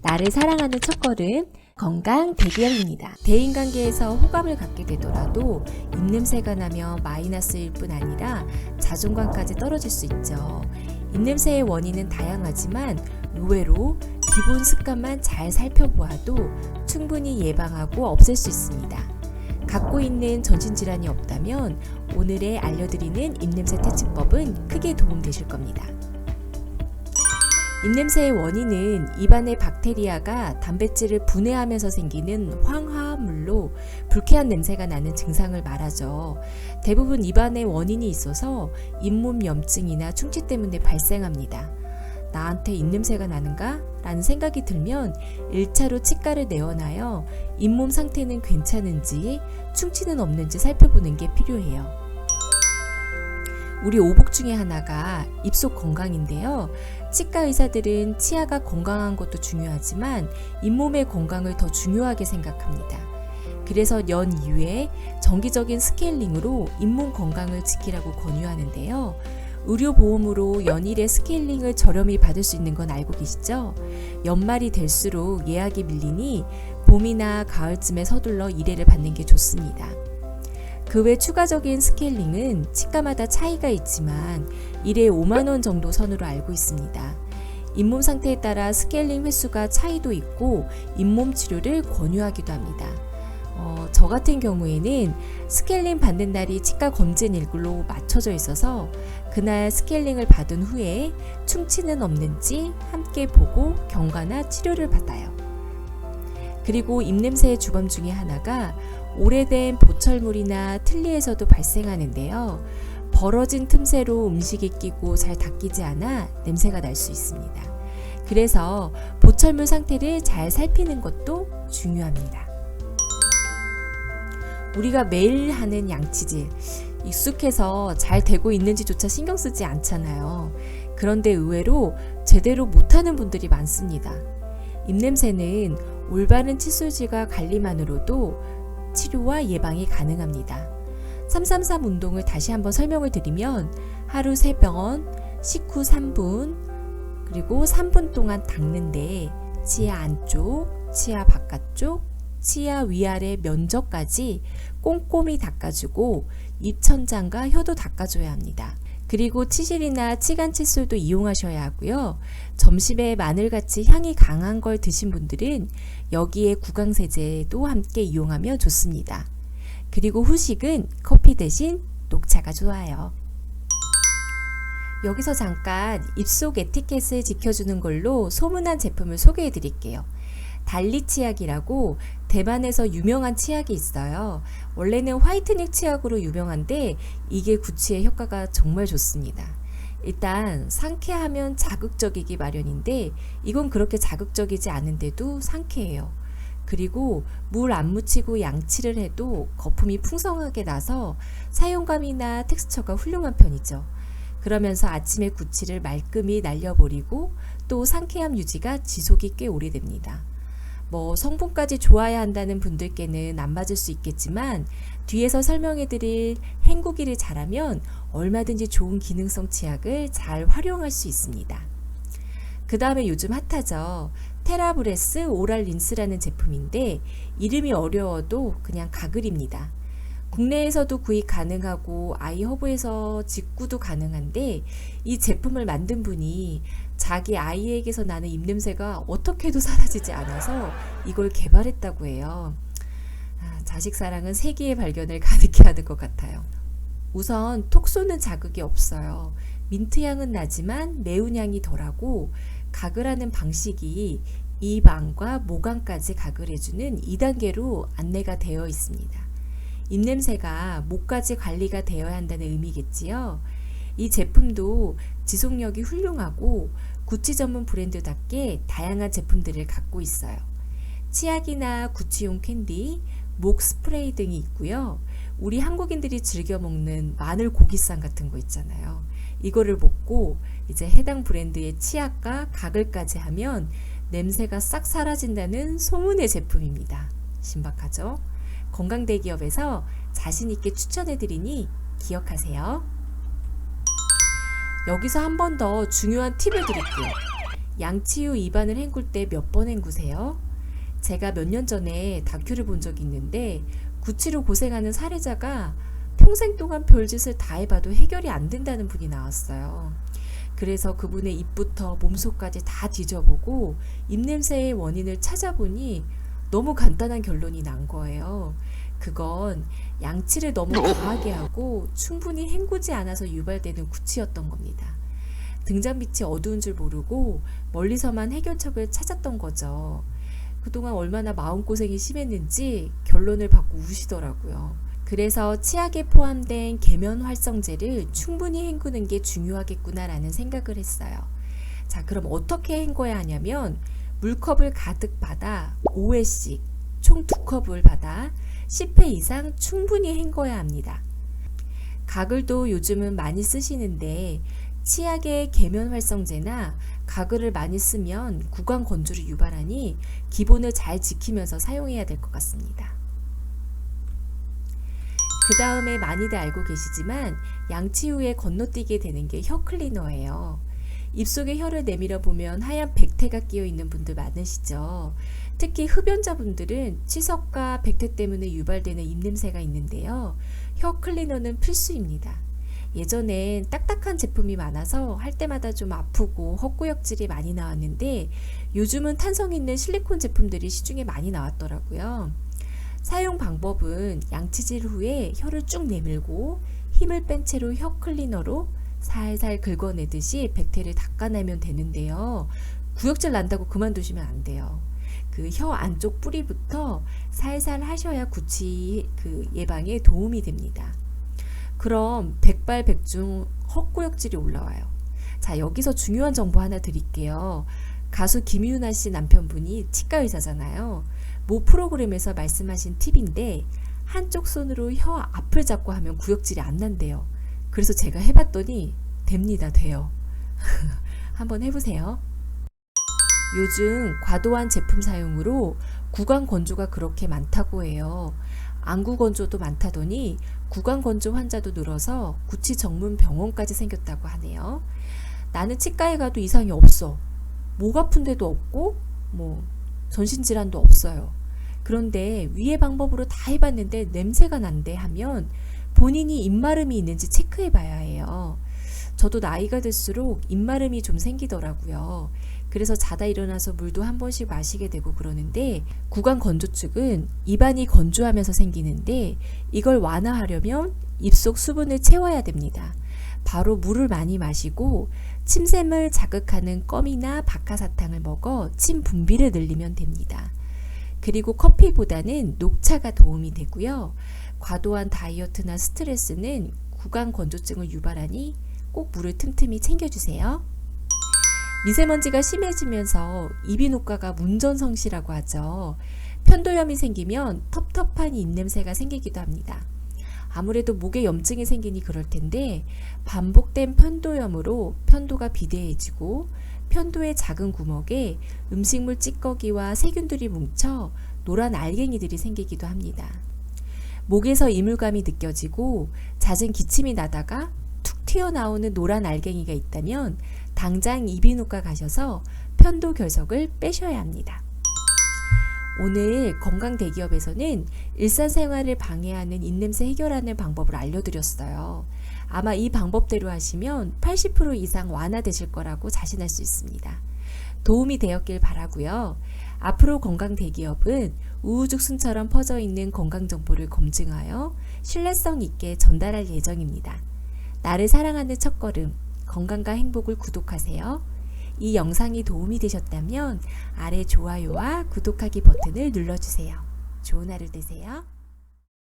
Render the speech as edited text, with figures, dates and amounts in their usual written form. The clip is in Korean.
나를 사랑하는 첫걸음, 건강 대기업입니다. 대인관계에서 호감을 갖게 되더라도 입냄새가 나면 마이너스일 뿐 아니라 자존감까지 떨어질 수 있죠. 입냄새의 원인은 다양하지만 의외로 기본 습관만 잘 살펴보아도 충분히 예방하고 없앨 수 있습니다. 갖고 있는 전신질환이 없다면 오늘의 알려드리는 입냄새 퇴치법은 크게 도움되실 겁니다. 입냄새의 원인은 입안의 박테리아가 단백질을 분해하면서 생기는 황화합물로 불쾌한 냄새가 나는 증상을 말하죠. 대부분 입안에 원인이 있어서 잇몸 염증이나 충치 때문에 발생합니다. 나한테 입냄새가 나는가? 라는 생각이 들면 1차로 치과를 내원하여 잇몸 상태는 괜찮은지 충치는 없는지 살펴보는 게 필요해요. 우리 오복 중에 하나가 입속 건강인데요. 치과 의사들은 치아가 건강한 것도 중요하지만 잇몸의 건강을 더 중요하게 생각합니다. 그래서 연 2회 정기적인 스케일링으로 잇몸 건강을 지키라고 권유하는데요. 의료보험으로 연일의 스케일링을 저렴히 받을 수 있는 건 알고 계시죠? 연말이 될수록 예약이 밀리니 봄이나 가을쯤에 서둘러 1회를 받는 게 좋습니다. 그 외 추가적인 스케일링은 치과마다 차이가 있지만 1회 5만원 정도 선으로 알고 있습니다. 잇몸 상태에 따라 스케일링 횟수가 차이도 있고 잇몸 치료를 권유하기도 합니다. 저 같은 경우에는 스케일링 받는 날이 치과 검진일로 맞춰져 있어서 그날 스케일링을 받은 후에 충치는 없는지 함께 보고 경과나 치료를 받아요. 그리고 입냄새의 주범 중에 하나가 오래된 보철물이나 틀니에서도 발생하는데요. 벌어진 틈새로 음식이 끼고 잘 닦이지 않아 냄새가 날 수 있습니다. 그래서 보철물 상태를 잘 살피는 것도 중요합니다. 우리가 매일 하는 양치질, 익숙해서 잘 되고 있는지조차 신경 쓰지 않잖아요. 그런데 의외로 제대로 못하는 분들이 많습니다. 입냄새는 올바른 칫솔질과 관리만으로도 치료와 예방이 가능합니다. 333 운동을 다시 한번 설명을 드리면 하루 3번, 식후 3분, 그리고 3분 동안 닦는데 치아 안쪽, 치아 바깥쪽, 치아 위아래 면적까지 꼼꼼히 닦아주고 입천장과 혀도 닦아줘야 합니다. 그리고 치실이나 치간 칫솔도 이용하셔야 하고요. 점심에 마늘같이 향이 강한 걸 드신 분들은 여기에 구강세제도 함께 이용하면 좋습니다. 그리고 후식은 커피 대신 녹차가 좋아요. 여기서 잠깐 입속 에티켓을 지켜주는 걸로 소문난 제품을 소개해 드릴게요. 달리 치약이라고 대만에서 유명한 치약이 있어요. 원래는 화이트닝 치약으로 유명한데 이게 구취의 효과가 정말 좋습니다. 일단 상쾌하면 자극적이기 마련인데 이건 그렇게 자극적이지 않은데도 상쾌해요. 그리고 물 안 묻히고 양치를 해도 거품이 풍성하게 나서 사용감이나 텍스처가 훌륭한 편이죠. 그러면서 아침에 구취를 말끔히 날려버리고 또 상쾌함 유지가 지속이 꽤 오래됩니다. 성분까지 좋아야 한다는 분들께는 안 맞을 수 있겠지만 뒤에서 설명해드릴 헹구기를 잘하면 얼마든지 좋은 기능성 치약을 잘 활용할 수 있습니다. 그 다음에 요즘 핫하죠. 테라브레스 오랄 린스라는 제품인데 이름이 어려워도 그냥 가글입니다. 국내에서도 구입 가능하고 아이허브에서 직구도 가능한데 이 제품을 만든 분이 자기 아이에게서 나는 입냄새가 어떻게 해도 사라지지 않아서 이걸 개발했다고 해요. 자식 사랑은 세기의 발견을 가득히 하는 것 같아요. 우선 톡 쏘는 자극이 없어요. 민트향은 나지만 매운 향이 덜하고 가글하는 방식이 입안과 모강까지 가글해주는 2단계로 안내가 되어 있습니다. 입냄새가 목까지 관리가 되어야 한다는 의미겠지요. 이 제품도 지속력이 훌륭하고 구취 전문 브랜드답게 다양한 제품들을 갖고 있어요. 치약이나 구취용 캔디, 목 스프레이 등이 있고요. 우리 한국인들이 즐겨 먹는 마늘 고기쌈 같은 거 있잖아요. 이거를 먹고 이제 해당 브랜드의 치약과 가글까지 하면 냄새가 싹 사라진다는 소문의 제품입니다. 신박하죠? 건강대기업에서 자신있게 추천해드리니 기억하세요. 여기서 한 번 더 중요한 팁을 드릴게요. 양치후 입안을 헹굴 때 몇 번 헹구세요? 제가 몇 년 전에 다큐를 본 적이 있는데 구취로 고생하는 사례자가 평생 동안 별짓을 다 해봐도 해결이 안 된다는 분이 나왔어요. 그래서 그분의 입부터 몸속까지 다 뒤져보고 입냄새의 원인을 찾아보니 너무 간단한 결론이 난 거예요. 그건 양치를 너무 과하게 하고 충분히 헹구지 않아서 유발되는 구취였던 겁니다. 등잔빛이 어두운 줄 모르고 멀리서만 해결책을 찾았던 거죠. 그동안 얼마나 마음고생이 심했는지 결론을 받고 우시더라고요. 그래서 치약에 포함된 계면활성제를 충분히 헹구는 게 중요하겠구나라는 생각을 했어요. 자, 그럼 어떻게 헹궈야 하냐면 물컵을 가득 받아 5회씩 총 2컵을 받아 10회 이상 충분히 헹궈야 합니다. 가글도 요즘은 많이 쓰시는데 치약에 계면활성제나 가글을 많이 쓰면 구강 건조를 유발하니 기본을 잘 지키면서 사용해야 될 것 같습니다. 그 다음에 많이들 알고 계시지만 양치 후에 건너뛰게 되는 게 혀 클리너예요. 입속에 혀를 내밀어 보면 하얀 백태가 끼어 있는 분들 많으시죠. 특히 흡연자분들은 치석과 백태 때문에 유발되는 입냄새가 있는데요. 혀 클리너는 필수입니다. 예전엔 딱딱한 제품이 많아서 할 때마다 좀 아프고 헛구역질이 많이 나왔는데 요즘은 탄성 있는 실리콘 제품들이 시중에 많이 나왔더라고요. 사용 방법은 양치질 후에 혀를 쭉 내밀고 힘을 뺀 채로 혀 클리너로 살살 긁어내듯이 백태를 닦아내면 되는데요. 구역질 난다고 그만두시면 안 돼요. 그 혀 안쪽 뿌리부터 살살 하셔야 구취 예방에 도움이 됩니다. 그럼 백발백중 헛구역질이 올라와요. 자, 여기서 중요한 정보 하나 드릴게요. 가수 김유나 씨 남편분이 치과 의사잖아요. 모 프로그램에서 말씀하신 팁인데 한쪽 손으로 혀 앞을 잡고 하면 구역질이 안 난대요. 그래서 제가 해봤더니 됩니다. 돼요. 한번 해보세요. 요즘 과도한 제품 사용으로 구강 건조가 그렇게 많다고 해요. 안구 건조도 많다더니 구강 건조 환자도 늘어서 구취 전문 병원까지 생겼다고 하네요. 나는 치과에 가도 이상이 없어. 목 아픈 데도 없고 전신질환도 없어요. 그런데 위의 방법으로 다 해봤는데 냄새가 난대 하면 본인이 입마름이 있는지 체크해 봐야 해요. 저도 나이가 들수록 입마름이 좀 생기더라고요. 그래서 자다 일어나서 물도 한 번씩 마시게 되고 그러는데 구강 건조증은 입안이 건조하면서 생기는데 이걸 완화하려면 입속 수분을 채워야 됩니다. 바로 물을 많이 마시고 침샘을 자극하는 껌이나 박하사탕을 먹어 침 분비를 늘리면 됩니다. 그리고 커피보다는 녹차가 도움이 되고요. 과도한 다이어트나 스트레스는 구강 건조증을 유발하니 꼭 물을 틈틈이 챙겨주세요. 미세먼지가 심해지면서 이비인후과가 문전성시라고 하죠. 편도염이 생기면 텁텁한 입냄새가 생기기도 합니다. 아무래도 목에 염증이 생기니 그럴 텐데 반복된 편도염으로 편도가 비대해지고 편도의 작은 구멍에 음식물 찌꺼기와 세균들이 뭉쳐 노란 알갱이들이 생기기도 합니다. 목에서 이물감이 느껴지고 잦은 기침이 나다가 툭 튀어나오는 노란 알갱이가 있다면 당장 이비인후과 가셔서 편도 결석을 빼셔야 합니다. 오늘 건강대기업에서는 일상생활을 방해하는 입냄새 해결하는 방법을 알려드렸어요. 아마 이 방법대로 하시면 80% 이상 완화되실 거라고 자신할 수 있습니다. 도움이 되었길 바라고요. 앞으로 건강대기업은 우후죽순처럼 퍼져있는 건강정보를 검증하여 신뢰성 있게 전달할 예정입니다. 나를 사랑하는 첫걸음, 건강과 행복을 구독하세요. 이 영상이 도움이 되셨다면 아래 좋아요와 구독하기 버튼을 눌러주세요. 좋은 하루 되세요.